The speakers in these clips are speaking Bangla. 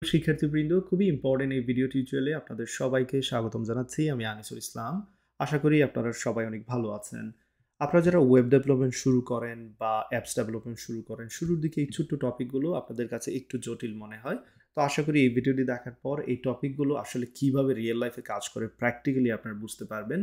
শিক্ষার্থীবৃন্দ, খুবই ইম্পর্টেন্ট এই ভিডিও টিউটোরিয়ালে আপনাদের সবাইকে স্বাগতম জানাচ্ছি। আমি আনিসুল ইসলাম। আশা করি আপনারা সবাই অনেক ভালো আছেন। আপনারা যারা ওয়েব ডেভেলপমেন্ট শুরু করেন বা অ্যাপস ডেভেলপমেন্ট শুরু করেন, শুরুর দিকে এই ছোট্ট টপিকগুলো আপনাদের কাছে একটু জটিল মনে হয়। তো আশা করি এই ভিডিওটি দেখার পর এই টপিকগুলো আসলে কিভাবে রিয়েল লাইফে কাজ করে প্র্যাকটিক্যালি আপনারা বুঝতে পারবেন।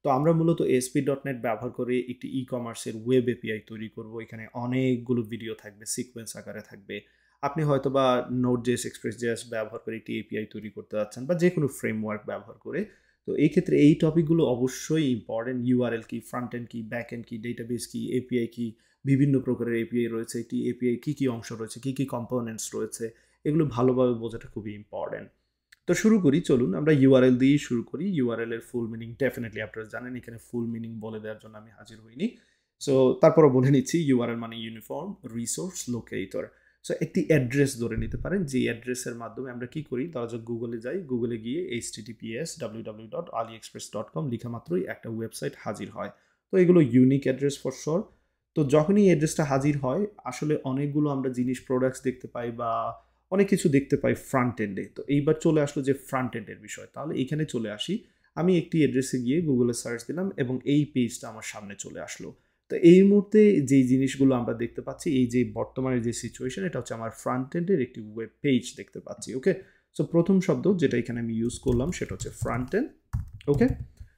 তো আমরা মূলত ASP.NET ব্যবহার করে একটি ই-কমার্সের ওয়েব এপিআই তৈরি করব। এখানে অনেকগুলো ভিডিও থাকবে, সিকোয়েন্স আকারে থাকবে। আপনি হয়তোবা Node.js, Express.js ব্যবহার করে একটি এপিআই তৈরি করতে যাচ্ছেন বা যেকোনো ফ্রেমওয়ার্ক ব্যবহার করে। তো এই ক্ষেত্রে এই টপিকগুলো অবশ্যই ইম্পর্টেন্ট। ইউআরএল কি, ফ্রন্ট এন্ড কি, ব্যাক এন্ড কি, ডেটাবেস কি, এপিআই কি, বিভিন্ন প্রকারের এপিআই রয়েছে, একটি এপিআই কি অংশ রয়েছে, কি কম্পোনেন্টস রয়েছে, এগুলো ভালোভাবে বোঝাটা খুবই ইম্পর্টেন্ট। তো শুরু করি, চলুন আমরা ইউআরএল দিয়েই শুরু করি। ইউআরএল এর ফুল মিনিং ডেফিনেটলি আপনারা জানেন, এখানে ফুল মিনিং বলে দেওয়ার জন্য আমি হাজির হইনি। সো তারপরও বলে নিচ্ছি, ইউআরএল মানে ইউনিফর্ম রিসোর্স লোকেটর। সো একটি অ্যাড্রেস ধরে নিতে পারেন, যে অ্যাড্রেসের মাধ্যমে আমরা কি করি, ধরা যাক গুগলে যাই, গুগলে গিয়ে https://www.aliexpress.com লিখা মাত্রই একটা ওয়েবসাইট হাজির হয়। তো এগুলো ইউনিক অ্যাড্রেস ফর শিওর। তো যখনই অ্যাড্রেসটা হাজির হয়, আসলে অনেকগুলো আমরা জিনিস, প্রোডাক্টস দেখতে পাই বা অনেক কিছু দেখতে পাই ফ্রন্ট এন্ডে। তো এইবার চলে আসলো যে ফ্রন্ট এন্ডের বিষয়, তাহলে এখানে চলে আসি। আমি একটি অ্যাড্রেসে গিয়ে গুগলে সার্চ দিলাম এবং এই পেজটা আমার সামনে চলে আসলো। তো এই মুহূর্তে যেই জিনিসগুলো আমরা দেখতে পাচ্ছি, এই যে বর্তমানে যে সিচুয়েশন, এটা হচ্ছে আমার ফ্রন্ট এন্ডের একটি ওয়েব পেজ দেখতে পাচ্ছি। ওকে, সো প্রথম শব্দ যেটা এখানে আমি ইউজ করলাম সেটা হচ্ছে ফ্রন্ট এন্ড। ওকে,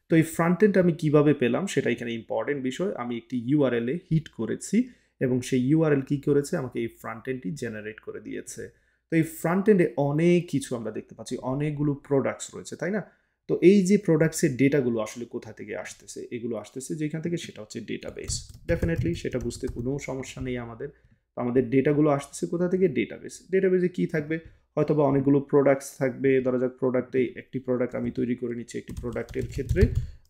তো এই ফ্রন্ট এন্ড আমি কিভাবে পেলাম সেটা এখানে ইম্পর্টেন্ট বিষয়। আমি একটি ইউআরএল এ হিট করেছি এবং সেই ইউআরএল কি করেছে, আমাকে এই ফ্রন্ট এন্ডটি জেনারেট করে দিয়েছে। তো এই ফ্রন্ট এন্ডে অনেক কিছু আমরা দেখতে পাচ্ছি, অনেকগুলো প্রোডাক্টস রয়েছে, তাই না? তো এই যে প্রোডাক্টসের ডেটাগুলো আসলে কোথা থেকে আসতেছে, এগুলো আসতেছে যেখান থেকে, সেটা হচ্ছে ডেটাবেস। ডেফিনেটলি সেটা বুঝতে কোনো সমস্যা নেই আমাদের। আমাদের ডেটাগুলো আসতেছে কোথা থেকে? ডেটাবেস। ডেটাবেসে কি থাকবে? হয়তোবা অনেকগুলো প্রোডাক্টস থাকবে। ধরা যাক প্রোডাক্টে একটি প্রোডাক্ট আমি তৈরি করে নিচ্ছি। একটি প্রোডাক্টের ক্ষেত্রে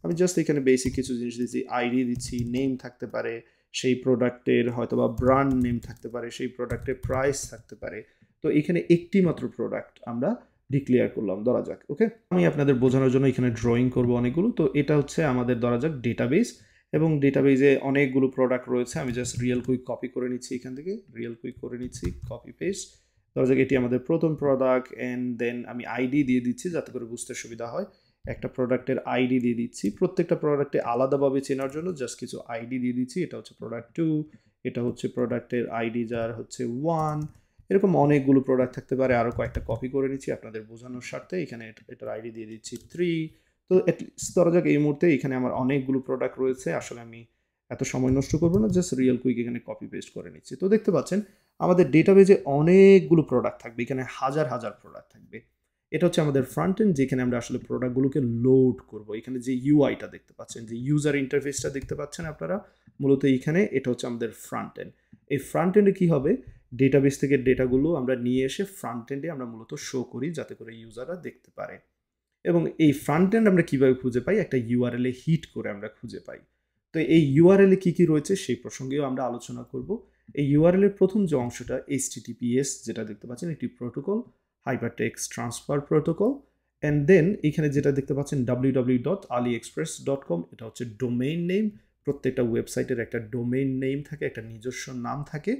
আমি জাস্ট এখানে বেসিক কিছু জিনিস দিচ্ছি, আইডি দিচ্ছি, নেম থাকতে পারে, সেই প্রোডাক্টের হয়তোবা ব্র্যান্ড নেম থাকতে পারে, সেই প্রোডাক্টের প্রাইস থাকতে পারে। তো এখানে একটি মাত্র প্রোডাক্ট আমরা ডিক্লেয়ার করলাম, ধরা যাক। ওকে, আমি আপনাদের বোঝানোর জন্য এখানে ড্রয়িং করব অনেকগুলো। তো এটা হচ্ছে আমাদের ধরা যাক ডেটাবেস, এবং ডেটাবেসে অনেকগুলো প্রোডাক্ট রয়েছে। আমি জাস্ট রিয়েল কুইক কপি করে নিচ্ছি, এখান থেকে রিয়েল কুইক করে নিচ্ছি, কপি পেস্ট। ধরা যাক এটি আমাদের প্রথম প্রোডাক্ট, অ্যান্ড দেন আমি আইডি দিয়ে দিচ্ছি যাতে করে বুঝতে সুবিধা হয়। একটা প্রোডাক্টের আইডি দিয়ে দিচ্ছি, প্রত্যেকটা প্রোডাক্টে আলাদাভাবে চেনার জন্য জাস্ট কিছু আইডি দিয়ে দিচ্ছি। এটা হচ্ছে প্রোডাক্ট 2, এটা হচ্ছে প্রোডাক্টের আইডি যার হচ্ছে 1। এরকম অনেকগুলো প্রোডাক্ট থাকতে পারে, আরও কয়েকটা কপি করে নিচ্ছি আপনাদের বোঝানোর স্বার্থে। এখানে এটার আইডি দিয়ে দিচ্ছি 3। তো অ্যাটলিস্ট ধরা যাক এই মুহূর্তে এখানে আমার অনেকগুলো প্রোডাক্ট রয়েছে। আসলে আমি এত সময় নষ্ট করবো না, জাস্ট রিয়েল কুইক এখানে কপি পেস্ট করে নিচ্ছি। তো দেখতে পাচ্ছেন আমাদের ডেটাবেজে অনেকগুলো প্রোডাক্ট থাকবে, এখানে হাজার হাজার প্রোডাক্ট থাকবে। এটা হচ্ছে আমাদের ফ্রন্ট এন্ড, যেখানে আমরা আসলে প্রোডাক্টগুলোকে লোড করব। এখানে যে ইউআইটা দেখতে পাচ্ছেন, যে ইউজার ইন্টারফেসটা দেখতে পাচ্ছেন আপনারা, মূলত এইখানে এটা হচ্ছে আমাদের ফ্রন্ট এন্ড। এই ফ্রন্ট এন্ডে কি হবে, ডেটাবেস থেকে ডেটাগুলো আমরা নিয়ে এসে ফ্রন্ট এন্ডে আমরা মূলত শো করি যাতে করে ইউজাররা দেখতে পারে। এবং এই ফ্রন্ট এন্ড আমরা কিভাবে খুঁজে পাই, একটা ইউআরএল এ হিট করে আমরা খুঁজে পাই। তো এই ইউআরএল এ কি রয়েছে সেই প্রসঙ্গেও আমরা আলোচনা করব। এই ইউআরএল এর প্রথম যে অংশটা HTTPS, যেটা দেখতে পাচ্ছেন একটি protocol, hypertext transfer protocol. And then এখানে যেটা দেখতে পাচ্ছেন www.aliexpress.com, এটা হচ্ছে ডোমেইন নেম। প্রত্যেকটা ওয়েবসাইটের একটা ডোমেইন নেম থাকে, একটা নিজস্ব নাম থাকে।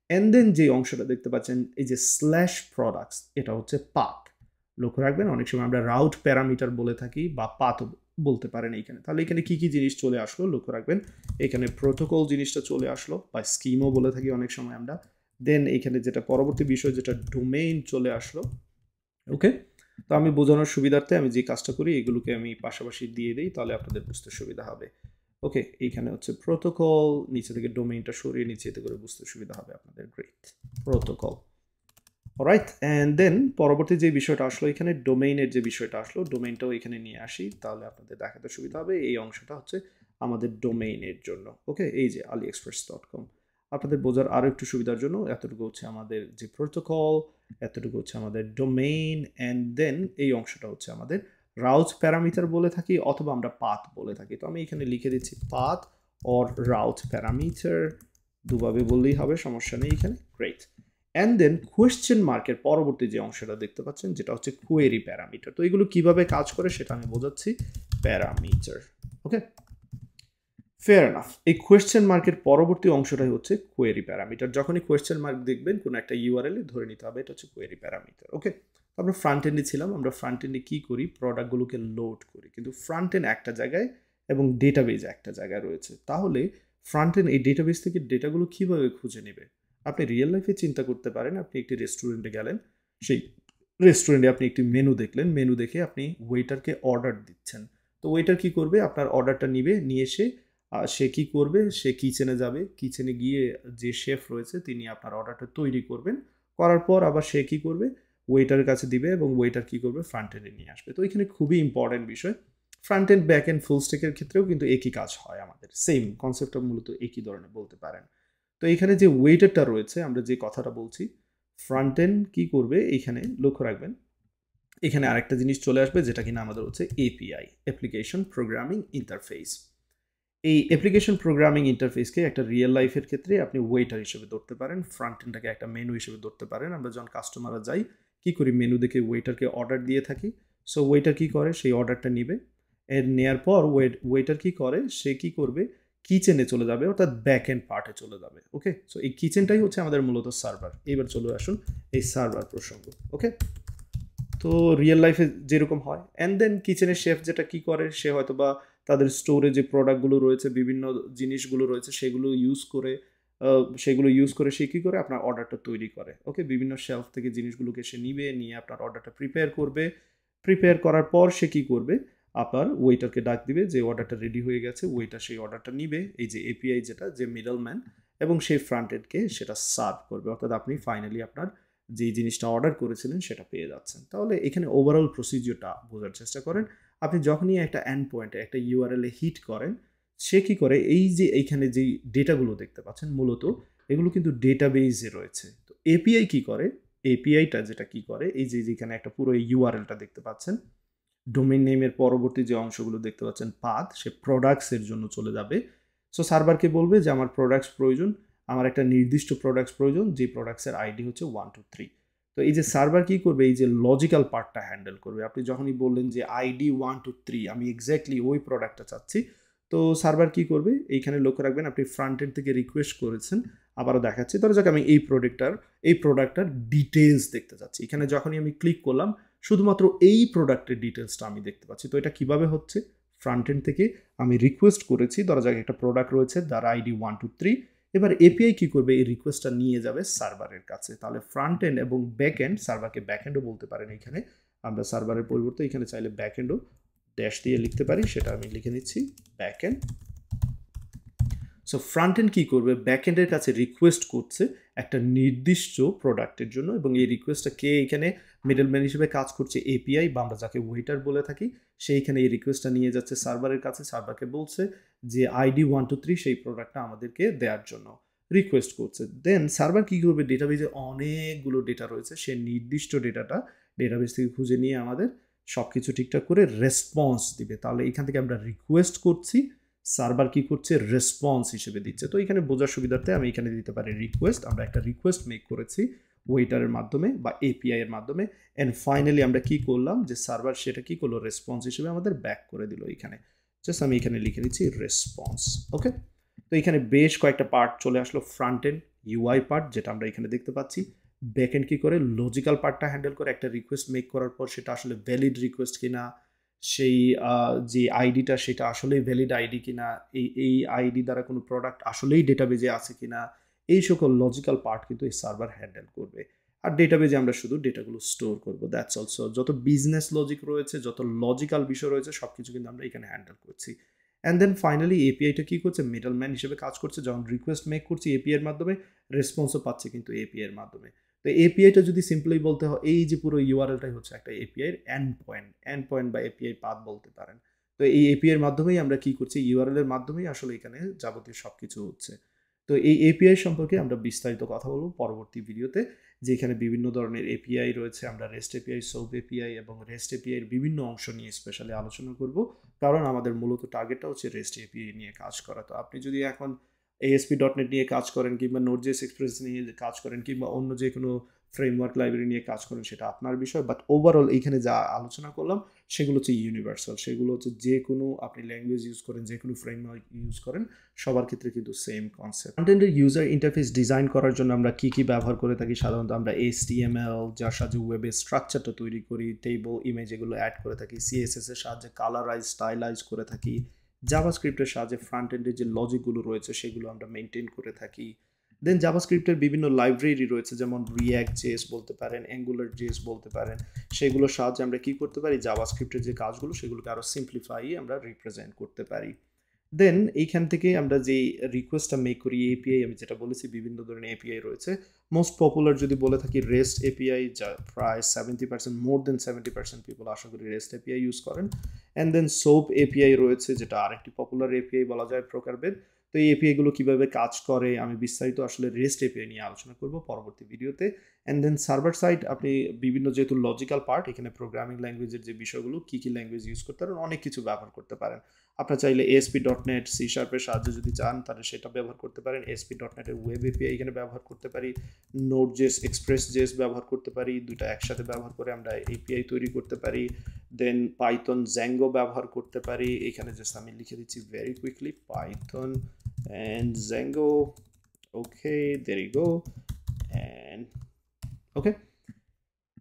অ্যান্ড দেন যে অংশটা দেখতে পাচ্ছেন এই যে স্ল্যাশ প্রোডাক্টস, এটা হচ্ছে পাথ। লক্ষ্য রাখবেন, অনেক সময় আমরা রাউট প্যারামিটার বলে থাকি বা পাথ বলতে পারেন এইখানে। তাহলে এখানে কি জিনিস চলে আসলো লক্ষ্য রাখবেন, এখানে প্রোটোকল জিনিসটা চলে আসলো, বা স্কিমও বলে থাকি অনেক সময় আমরা। দেন এখানে যেটা পরবর্তী বিষয়, যেটা ডোমেইন চলে আসলো। ওকে, তো আমি বোঝানোর সুবিধার্থে আমি যে কাজটা করি, এগুলোকে আমি পাশাপাশি দিয়ে দিই, তাহলে আপনাদের বুঝতে সুবিধা হবে। ওকে, এইখানে হচ্ছে প্রোটোকল, নিচে থেকে ডোমেইনটা সরিয়ে নিচে, এতে করে বুঝতে সুবিধা হবে আপনাদের। Great, protocol. Alright, and then পরবর্তী যে বিষয়টা আসলো, এখানে ডোমেইনের যে বিষয়টা আসলো, ডোমেইনটাও এখানে নিয়ে আসি, তাহলে আপনাদের দেখাতে সুবিধা হবে। এই অংশটা হচ্ছে আমাদের ডোমেইনের জন্য। ওকে, এই যে aliexpress.com। আপনাদের বোঝার আরও একটু সুবিধার জন্য এতটুকু হচ্ছে আমাদের যে প্রোটোকল, এতটুকু হচ্ছে আমাদের ডোমেইন, অ্যান্ড দেন এই অংশটা হচ্ছে আমাদের রাউট প্যারামিটার বলে থাকি, অথবা আমরা পাথ বলে থাকি। তো আমি এখানে লিখে দিচ্ছি পাথ অর রাউট প্যারামিটার, দুভাবে বললেই হবে, সমস্যা নেই এখানে। গ্রেট, অ্যান্ড দেন কোয়েশ্চেন মার্কের পরবর্তী যে অংশটা দেখতে পাচ্ছেন, যেটা হচ্ছে কোয়েরি প্যারামিটার। তো এগুলো কিভাবে কাজ করে সেটা আমি বোঝাচ্ছি। প্যারামিটার, ওকে, ফেয়ার এনাফ। এই কোয়েশ্চেন মার্কের পরবর্তী অংশটাই হচ্ছে কোয়েরি প্যারামিটার। যখনই কোয়েশ্চেন মার্ক দেখবেন কোনো একটা ইউআরএল এ ধরে নিতে হবে এটা হচ্ছে কোয়েরি প্যারামিটার। ওকে, আমরা ফ্রন্ট এন্ডে ছিলাম। আমরা ফ্রন্ট এন্ডে কি করি, প্রোডাক্টগুলোকে লোড করি, কিন্তু ফ্রন্ট এন্ড একটা জায়গায় এবং ডেটাবেজ একটা জায়গায় রয়েছে। তাহলে ফ্রন্ট এন্ড এই ডেটাবেজ থেকে ডেটাগুলো কিভাবে খুঁজে নেবে? আপনি রিয়েল লাইফে চিন্তা করতে পারেন, আপনি একটি রেস্টুরেন্টে গেলেন, সেই রেস্টুরেন্টে আপনি একটি মেনু দেখলেন, মেনু দেখে আপনি ওয়েটারকে অর্ডার দিচ্ছেন। তো ওয়েটার কি করবে, আপনার অর্ডারটা নিবে, নিয়ে এসে সে কি করবে, সে কিচেনে যাবে, কিচেনে গিয়ে যে শেফ রয়েছে তিনি আপনার অর্ডারটা তৈরি করবেন, করার পর আবার সে কি করবে, ওয়েটারের কাছে দিবে এবং ওয়েটার কি করবে, ফ্রন্ট এন্ডে নিয়ে আসবে। তো এখানে খুবই ইম্পর্টেন্ট বিষয়, front end back end full স্ট্যাকের ক্ষেত্রেও কিন্তু একই কাজ হয়, আমাদের সেম কনসেপ্টটা মূলত একই ধরনের বলতে পারেন। তো এখানে যে ওয়েটারটা রয়েছে, আমরা যে কথাটা বলছি, ফ্রন্ট এন্ড কি করবে, এখানে লক্ষ্য রাখবেন, এখানে আরেকটা জিনিস চলে আসবে যেটা কিনা আমাদের হচ্ছে এপিআই, অ্যাপ্লিকেশন প্রোগ্রামিং ইন্টারফেস। এই অ্যাপ্লিকেশন প্রোগ্রামিং ইন্টারফেসকে একটা রিয়েল লাইফের ক্ষেত্রে আপনি ওয়েটার হিসেবে ধরতে পারেন, ফ্রন্ট এন্ডটাকে একটা মেনু হিসেবে ধরতে পারেন। আমরা যখন কাস্টমাররা যাই কি করি, মেনু দেখে ওয়েটারকে অর্ডার দিয়ে থাকি। সো ওয়েটার কি করে, সেই অর্ডারটা নিবে, এর নেয়ার পর ওয়েটার কি করে, সে কি করবে, কিচেনে চলে যাবে, অর্থাৎ ব্যাক এন্ড পার্টে চলে যাবে। ওকে, সো এই কিচেনটাই হচ্ছে আমাদের মূলত সার্ভার। এবার চলে আসুন এই সার্ভার প্রসঙ্গ। ওকে, তো রিয়েল লাইফে যেরকম হয়, অ্যান্ড দেন কিচেনের শেফ যেটা কি করে, সে হয়তো বা তাদের স্টোরে যে প্রোডাক্টগুলো রয়েছে, বিভিন্ন জিনিসগুলো রয়েছে, সেগুলো ইউজ করে সে কী করে, আপনার অর্ডারটা তৈরি করে। ওকে, বিভিন্ন শেলফ থেকে জিনিসগুলোকে সে নিবে, নিয়ে আপনার অর্ডারটা প্রিপেয়ার করবে। প্রিপেয়ার করার পর সে কী করবে, আপনার ওয়েটারকে ডাক দিবে যে অর্ডারটা রেডি হয়ে গেছে। ওয়েটার সেই অর্ডারটা নিবে, এই যে এপিআই যেটা, যে মিডল ম্যান, এবং সেই ফ্রন্ট এন্ডকে সেটা সার্ভ করবে, অর্থাৎ আপনি ফাইনালি আপনার যে জিনিসটা অর্ডার করেছিলেন সেটা পেয়ে যাচ্ছেন। তাহলে এখানে ওভারঅল প্রসিজিওরটা বোঝার চেষ্টা করেন। আপনি যখনই একটা এন্ড পয়েন্টে একটা ইউআরএল এ হিট করেন, সে কি করে, এই যে এইখানে যেই ডেটাগুলো দেখতে পাচ্ছেন মূলত এগুলো কিন্তু ডেটাবেজে রয়েছে। তো এপিআই কি করে, এপিআইটা যেটা কি করে, এই যে যেখানে একটা পুরো ইউআরএলটা দেখতে পাচ্ছেন, ডোমেইন নেমের পরবর্তী যে অংশগুলো দেখতে পাচ্ছেন পাথ, সে প্রোডাক্টসের জন্য চলে যাবে। সো সার্ভারকে বলবে যে আমার প্রোডাক্টস প্রয়োজন, আমার একটা নির্দিষ্ট প্রোডাক্টস প্রয়োজন, যে প্রোডাক্টসের আইডি হচ্ছে 1 2 3। তো এই যে সার্ভার কি করবে, এই যে লজিক্যাল পার্টটা হ্যান্ডেল করবে। আপনি যখনই বললেন যে আইডি 1 2 3, আমি এক্স্যাক্টলি ওই প্রোডাক্টটা চাচ্ছি, তো সার্ভার কি করবে, এইখানে লক্ষ্য রাখবেন, আপনি ফ্রন্ট এন্ড থেকে রিকোয়েস্ট করেছেন, আবারও দেখাচ্ছি, ধরো যাক আমি এই প্রোডাক্টটার ডিটেলস দেখতে চাচ্ছি। এখানে যখনই আমি ক্লিক করলাম, শুধুমাত্র এই প্রোডাক্টের ডিটেলসটা আমি দেখতে পাচ্ছি। তো এটা কিভাবে হচ্ছে, ফ্রন্ট এন্ড থেকে আমি রিকোয়েস্ট করেছি, ধরা যাক একটা প্রোডাক্ট রয়েছে যার আইডি 1 2 3। এবার এপিআই কি করবে, এই রিকোয়েস্টটা নিয়ে যাবে সার্ভারের কাছে। তাহলে ফ্রন্ট এন্ড এবং ব্যাক এন্ড, সার্ভারকে ব্যাক এন্ডও বলতে পারেন। এখানে আমরা সার্ভারের পরিবর্তে এখানে চাইলে ব্যাক এন্ডও ড্যাশ দিয়ে লিখতে পারি, সেটা আমি লিখে নিচ্ছি back end. So front end কী করবে, ব্যাক এন্ডের কাছে রিকোয়েস্ট করছে একটা নির্দিষ্ট প্রোডাক্টের জন্য, এবং এই রিকোয়েস্টটা কে এখানে মিডলম্যান হিসেবে কাজ করছে, এপিআই বা আমরা যাকে ওয়েটার বলে থাকি, সেইখানে এই রিকোয়েস্টটা নিয়ে যাচ্ছে সার্ভারের কাছে। সার্ভারকে বলছে যে আইডি 1 2 3 সেই প্রোডাক্টটা আমাদেরকে দেওয়ার জন্য রিকোয়েস্ট করছে। দেন সার্ভার কী করবে, ডেটাবেজে অনেকগুলো ডেটা রয়েছে, সে নির্দিষ্ট ডেটাটা ডেটাবেজ থেকে খুঁজে নিয়ে আমাদের সব কিছু ঠিকঠাক করে রেসপন্স দিবে। তাহলে এখান থেকে আমরা রিকোয়েস্ট করছি, সার্ভার কি করছে, রেসপন্স হিসেবে দিচ্ছে। তো এখানে বোঝার সুবিধার্থে আমি এখানে দিতে পারি রিকোয়েস্ট, আমরা একটা রিকোয়েস্ট মেক করেছি ওয়েটারের মাধ্যমে বা এপিআই এর মাধ্যমে, অ্যান্ড ফাইনালি আমরা কি করলাম, যে সার্ভার সেটা কি করলো, রেসপন্স হিসেবে আমাদের ব্যাক করে দিল। এখানে জাস্ট আমি এখানে লিখে দিচ্ছি রেসপন্স। ওকে, তো এখানে বেশ কয়েকটা পার্ট চলে আসলো, ফ্রন্ট এন্ড ইউআই পার্ট যেটা আমরা এখানে দেখতে পাচ্ছি, ব্যাক এন্ড কি করে, লজিক্যাল পার্টটা হ্যান্ডেল করে, একটা রিকোয়েস্ট মেক করার পর সেটা আসলে ভ্যালিড রিকোয়েস্ট কিনা, সেই যে আইডিটা সেটা আসলেই ভ্যালিড আইডি কিনা, এই আইডি দ্বারা কোনো প্রোডাক্ট আসলেই ডেটাবেজে আছে কিনা, এই সকল লজিক্যাল পার্ট কিন্তু এই সার্ভার হ্যান্ডেল করবে। আর ডেটাবেজে আমরা শুধু ডেটাগুলো স্টোর করবো, দ্যাটস অলসো। যত বিজনেস লজিক রয়েছে, যত লজিক্যাল বিষয় রয়েছে, সব কিছু কিন্তু আমরা এখানে হ্যান্ডেল করছি। অ্যান্ড দেন ফাইনালি এপিআইটা কী করছে, মিডল ম্যান হিসেবে কাজ করছে। যখন রিকোয়েস্ট মেক করছি এপিআই এর মাধ্যমে, রেসপন্সও পাচ্ছে কিন্তু এপিআই এর মাধ্যমে। তো এপিআইটা যদি সিম্পলি বলতে হয়, এই যে পুরো ইউআরএলটাই হচ্ছে একটা এপিআই এর এন্ড পয়েন্ট বা এপিআই পাথ বলতে পারেন। তো এই এপিআই এর মাধ্যমেই আমরা কি করছি, ইউআরএল এর মাধ্যমেই আসলে এখানে যাবতীয় সবকিছু হচ্ছে। তো এই এপিআই সম্পর্কে আমরা বিস্তারিত কথা বলবো পরবর্তী ভিডিওতে, যে এখানে বিভিন্ন ধরনের এপিআই রয়েছে। আমরা রেস্ট এপিআই, সোপ এপিআই এবং রেস্ট এপিআই এর বিভিন্ন অংশ নিয়ে স্পেশালি আলোচনা করব, কারণ আমাদের মূলত টার্গেটটা হচ্ছে রেস্ট এপিআই নিয়ে কাজ করা। তো আপনি যদি এখন ASP.NET নিয়ে কাজ করেন, কিংবা Node.js Express নিয়ে কাজ করেন, কিংবা অন্য যে কোনো ফ্রেমওয়ার্ক লাইব্রেরি নিয়ে কাজ করেন সেটা আপনার বিষয়, বাট ওভারঅল এইখানে যা আলোচনা করলাম সেগুলো হচ্ছে ইউনিভার্সাল। সেগুলো হচ্ছে যে কোনো আপনি ল্যাঙ্গুয়েজ ইউজ করেন, যে কোনো ফ্রেমওয়ার্ক ইউজ করেন, সবার ক্ষেত্রে কিন্তু সেম কনসেপ্ট। কন্টেন্টের ইউজার ইন্টারফেস ডিজাইন করার জন্য আমরা কী কী ব্যবহার করে থাকি? সাধারণত আমরা HTML, যার সাহায্যে ওয়েবের স্ট্রাকচারটা তৈরি করি, টেবল, ইমেজ এগুলো অ্যাড করে থাকি, CSS এর সাহায্যে কালারাইজ, স্টাইলাইজ করে থাকি, জাভাস্ক্রিপ্টের সাহায্যে ফ্রন্ট এন্ডের যে লজিকগুলো রয়েছে সেগুলো আমরা মেনটেন করে থাকি। দেন জাভাস্ক্রিপ্টের বিভিন্ন লাইব্রেরি রয়েছে, যেমন রিয়্যাক্ট জেএস বলতে পারেন, অ্যাঙ্গুলার জেএস বলতে পারেন। সেগুলোর সাহায্যে আমরা কি করতে পারি? জাভাস্ক্রিপ্টের যে কাজগুলো সেগুলোকে আরও সিম্পলিফাই আমরা রিপ্রেজেন্ট করতে পারি। দেন এইখান থেকে আমরা যে রিকোয়েস্টটা মেক করি, এপিআই আমি যেটা বলেছি বিভিন্ন ধরনের এপিআই রয়েছে। মোস্ট পপুলার যদি বলে থাকি রেস্ট এপিআই, যা প্রায় 70%, মোর দেন 70% পিপল আশা করি রেস্ট এপিআই ইউজ করেন। অ্যান্ড দেন সোপ এপিআই রয়েছে, যেটা আরেকটি পপুলার এপিআই বলা যায় প্রকারভেদ। তো এই এপিআইগুলো কীভাবে কাজ করে আমি বিস্তারিত আসলে রেস্ট এপিআই নিয়ে আলোচনা করব পরবর্তী ভিডিওতে। অ্যান্ড দেন সার্ভার সাইড আপনি বিভিন্ন, যেহেতু লজিক্যাল পার্ট, এখানে প্রোগ্রামিং ল্যাঙ্গুয়েজের যে বিষয়গুলো কী কী ল্যাঙ্গুয়েজ ইউজ করতে পারেন, অনেক কিছু ব্যবহার করতে পারেন। আপনারা চাইলে ASP.NET, C# সাহায্যে যদি চান তাহলে সেটা ব্যবহার করতে পারেন। ASP.NET এর ওয়েব এপিআই এখানে ব্যবহার করতে পারি, Node.js, Express.js ব্যবহার করতে পারি। দুইটা একসাথে ব্যবহার করে আমরা এপিআই তৈরি করতে পারি। দেন পাইথন, Django ব্যবহার করতে পারি। এখানে জাস্ট আমি লিখে দিচ্ছি very quickly, python and Django। Okay, there you go. And okay,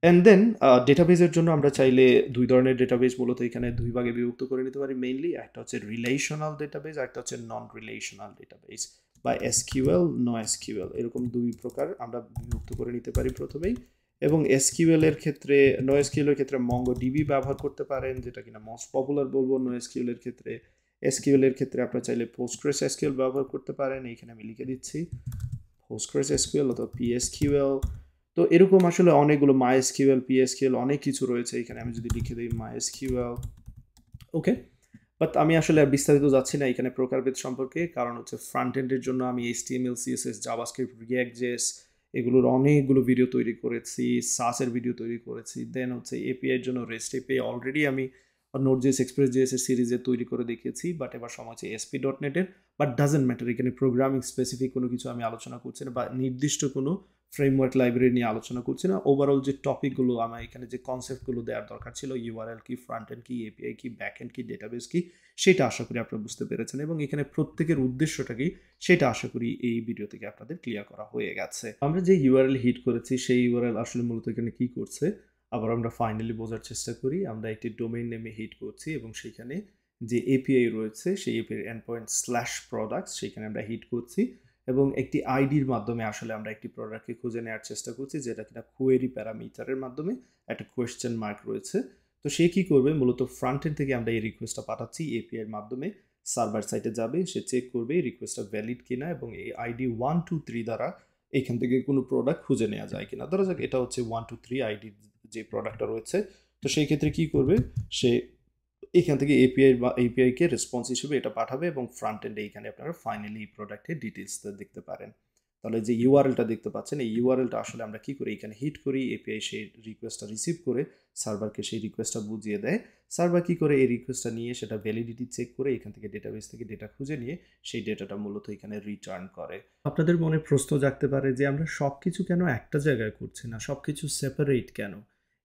and then ডেটাবেজের জন্য আমরা চাইলে দুই ধরনের ডেটাবেজ মূলত এখানে দুই ভাগে বিভক্ত করে নিতে পারি মেইনলি। একটা হচ্ছে রিলেশনাল ডেটাবেজ, একটা হচ্ছে নন রিলেশনাল ডেটাবেজ, বা SQL, নো SQL, এরকম দুই প্রকার আমরা বিভক্ত করে নিতে পারি প্রথমেই। এবং SQL এর ক্ষেত্রে, নো SQL এর ক্ষেত্রে MongoDB ব্যবহার করতে পারেন, যেটা কিনা মোস্ট পপুলার বলবো। নো SQL এর ক্ষেত্রে, SQL এর ক্ষেত্রে আপনারা চাইলে PostgreSQL ব্যবহার করতে পারেন। এইখানে আমি লিখে দিচ্ছি PostgreSQL অথবা PSQL। তো এরকম আসলে অনেকগুলো, MySQL, PSQL, অনেক কিছু রয়েছে। এখানে আমি যদি লিখে দিই MySQL, ওকে। বাট আমি আসলে বিস্তারিত যাচ্ছি না এখানে প্রকারভেদ সম্পর্কে, কারণ হচ্ছে ফ্রন্ট এন্ডের জন্য আমি HTML, CSS, জাভাস্ক্রিপ্ট, React.js এগুলোর অনেকগুলো ভিডিও তৈরি করেছি, সাসের ভিডিও তৈরি করেছি। দেন হচ্ছে এপিআই এর জন্য রেস্ট এপিআই অলরেডি আমি Node.js, Express.js এর সিরিজে তৈরি করে দেখিয়েছি, বাট এবার সময় হচ্ছে ASP.NET এর। বাট ডাজেন্ট ম্যাটার, এখানে প্রোগ্রামিং স্পেসিফিক কোনো কিছু আমি আলোচনা করছি না, বা নির্দিষ্ট কোনো ফ্রেমওয়ার্ক লাইব্রেরি নিয়ে আলোচনা করছি না। ওভারঅল যে টপিকগুলো আমার এখানে যে কনসেপ্টগুলো দেওয়ার দরকার ছিল, ইউআরএল কি, ফ্রন্ট এন্ড কি, এপিআই কি, ব্যাক এন্ড কি, ডেটাবেস কি, সেটা আশা করি আপনারা বুঝতে পেরেছেন। এবং এখানে প্রত্যেকের উদ্দেশ্যটা কি সেটা আশা করি এই ভিডিও থেকে আপনাদের ক্লিয়ার করা হয়ে গেছে। আমরা যে ইউআরএল হিট করেছি সেই ইউআরএল আসলে মূলত এখানে কি করছে আবার আমরা ফাইনালি বোঝার চেষ্টা করি। আমরা একটি ডোমেইন নেমে হিট করছি এবং সেখানে যে এপিআই রয়েছে সেই এপিআই এন্ডপয়েন্ট /products সেখানে আমরা হিট করছি, এবং একটি আইডির মাধ্যমে আসলে আমরা একটি প্রোডাক্টকে খুঁজে নেওয়ার চেষ্টা করছি, যেটা কিনা কোয়েরি প্যারামিটারের মাধ্যমে একটা কোয়েশ্চেন মার্ক রয়েছে। তো সে কি করবে, মূলত ফ্রন্ট এন্ড থেকে আমরা এই রিকোয়েস্টটা পাঠাচ্ছি, এপিআই এর মাধ্যমে সার্ভার সাইটে যাবে, সে চেক করবে এই রিকোয়েস্টটা ভ্যালিড কিনা এবং এই আইডি 1 2 3 দ্বারা এখান থেকে কোনো প্রোডাক্ট খুঁজে নেওয়া যায় কিনা। ধরা যাক এটা হচ্ছে 1 2 3 আইডির যে প্রোডাক্টটা রয়েছে। তো সেই ক্ষেত্রে কি করবে, সে এখান থেকে এপিআইকে রেসপন্স হিসেবে এটা পাঠাবে এবং ফ্রন্ট এন্ডে এইখানে আপনারা ফাইনালি এই প্রোডাক্টের ডিটেলসটা দেখতে পারেন। তাহলে যে ইউআরএলটা দেখতে পাচ্ছেন, এই ইউআরএলটা আসলে আমরা কি করি, এখানে হিট করি, এপিআই সেই রিকোয়েস্টটা রিসিভ করে সার্ভারকে সেই রিকোয়েস্টটা বুঝিয়ে দেয়। সার্ভার কি করে, এই রিকোয়েস্টটা নিয়ে সেটা ভ্যালিডিটি চেক করে এখান থেকে ডেটাবেস থেকে ডেটা খুঁজে নিয়ে সেই ডেটাটা মূলত এখানে রিটার্ন করে। আপনাদের মনে প্রশ্ন জাগতে পারে যে আমরা সব কিছু কেন একটা জায়গায় করছি না, সব কিছু সেপারেট কেন?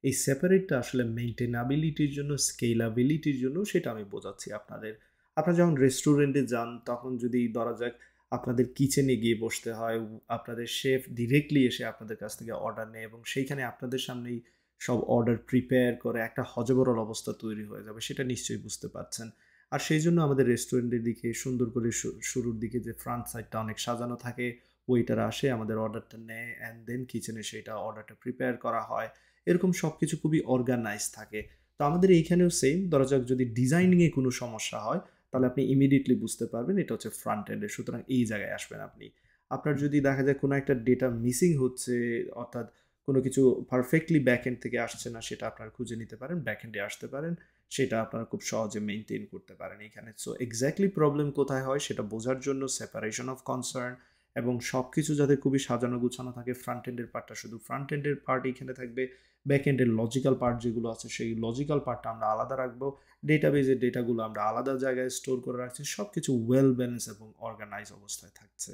এই সেপারেটটা আসলে মেইনটেনেবিলিটির জন্য, স্কেলাবিলিটির জন্য, সেটা আমি বোঝাচ্ছি আপনাদের। আপনারা যখন রেস্টুরেন্টে যান তখন যদি ধরা যাক আপনাদের কিচেনে গিয়ে বসতে হয়, আপনাদের শেফ ডিরেক্টলি এসে আপনাদের কাছ থেকে অর্ডার নেয় এবং সেইখানে আপনাদের সামনেই সব অর্ডার প্রিপেয়ার করে একটা হযবরল অবস্থা তৈরি হয়ে যাবে, সেটা নিশ্চয়ই বুঝতে পারছেন। আর সেই জন্য আমাদের রেস্টুরেন্টের দিকে সুন্দর করে শুরুর দিকে যে ফ্রন্ট সাইডটা অনেক সাজানো থাকে, ওয়েটার আসে আমাদের অর্ডারটা নেয়, অ্যান্ড দেন কিচেনে সেটা অর্ডারটা প্রিপেয়ার করা হয়। এরকম সব কিছু খুবই অর্গানাইজ থাকে। তো আমাদের এইখানেও সেম, ধরা যাক যদি ডিজাইনিংয়ে কোনো সমস্যা হয় তাহলে আপনি ইমিডিয়েটলি বুঝতে পারবেন এটা হচ্ছে ফ্রন্ট এন্ডে, সুতরাং এই জায়গায় আসবেন আপনি। আপনার যদি দেখা যায় কোনো একটা ডেটা মিসিং হচ্ছে, অর্থাৎ কোনো কিছু পারফেক্টলি ব্যাক এন্ড থেকে আসছে না, সেটা আপনারা খুঁজে নিতে পারেন, ব্যাক এন্ডে আসতে পারেন, সেটা আপনারা খুব সহজে মেইনটেইন করতে পারেন এখানে। সো এক্স্যাক্টলি প্রবলেম কোথায় হয় সেটা বোঝার জন্য সেপারেশন অফ কনসার্ন এবং সব কিছু যাতে খুবই সাজানো গুছানো থাকে, ফ্রন্ট এন্ডের পার্টটা শুধু ফ্রন্ট এন্ডের পার্ট এখানে থাকবে, ব্যাক এন্ডের লজিক্যাল পার্ট যেগুলো আছে সেই লজিক্যাল পার্টটা আমরা আলাদা রাখবো, ডেটাবেজের ডেটাগুলো আমরা আলাদা জায়গায় স্টোর করে রাখছি, সব কিছু ওয়েল ব্যালেন্স এবং অর্গানাইজ অবস্থায় থাকছে।